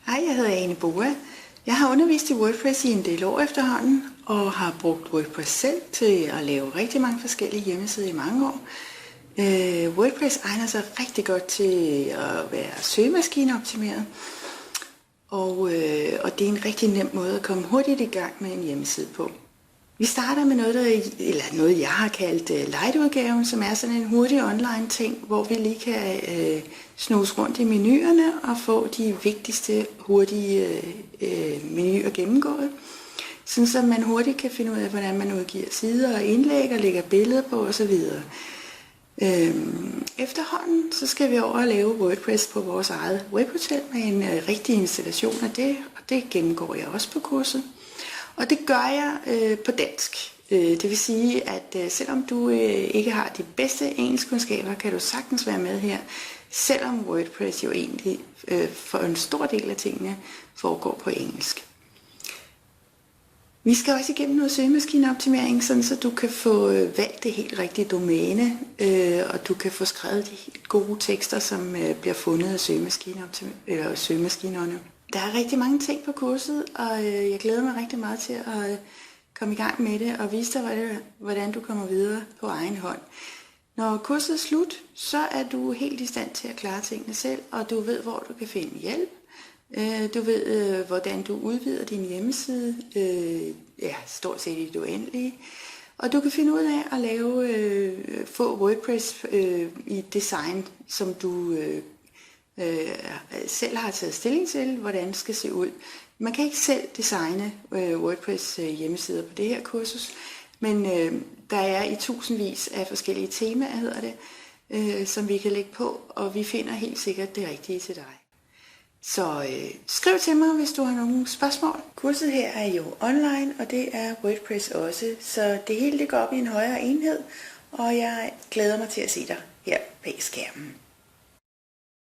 Hej, jeg hedder Ane Boa. Jeg har undervist i WordPress i en del år efterhånden, og har brugt WordPress selv til at lave rigtig mange forskellige hjemmesider i mange år. WordPress egner sig rigtig godt til at være søgemaskineoptimeret, og det er en rigtig nem måde at komme hurtigt i gang med en hjemmeside på. Vi starter med noget jeg har kaldt light-udgaven, som er sådan en hurtig online ting, hvor vi lige kan snuse rundt i menuerne og få de vigtigste hurtige menuer gennemgået. Sådan så man hurtigt kan finde ud af, hvordan man udgiver sider og indlæg og lægger billeder på osv. Efterhånden så skal vi over og lave WordPress på vores eget webhotel med en rigtig installation af det, og det gennemgår jeg også på kurset. Og det gør jeg på dansk. Det vil sige, at selvom du ikke har de bedste engelskkundskaber, kan du sagtens være med her, selvom WordPress jo egentlig for en stor del af tingene foregår på engelsk. Vi skal også igennem noget søgemaskineoptimering, sådan så du kan få valgt det helt rigtige domæne, og du kan få skrevet de helt gode tekster, som bliver fundet af søgemaskinerne. Der er rigtig mange ting på kurset, og jeg glæder mig rigtig meget til at komme i gang med det og vise dig, hvordan du kommer videre på egen hånd. Når kurset er slut, så er du helt i stand til at klare tingene selv, og du ved, hvor du kan finde hjælp. Du ved, hvordan du udvider din hjemmeside, stort set i det uendelige. Og du kan finde ud af at få WordPress i design, som du selv har taget stilling til, hvordan det skal se ud. Man kan ikke selv designe WordPress hjemmesider på det her kursus, men der er i tusindvis af forskellige temaer, som vi kan lægge på, og vi finder helt sikkert det rigtige til dig. Så skriv til mig, hvis du har nogle spørgsmål. Kurset her er jo online, og det er WordPress også, så det hele går op i en højere enhed, og jeg glæder mig til at se dig her bag skærmen.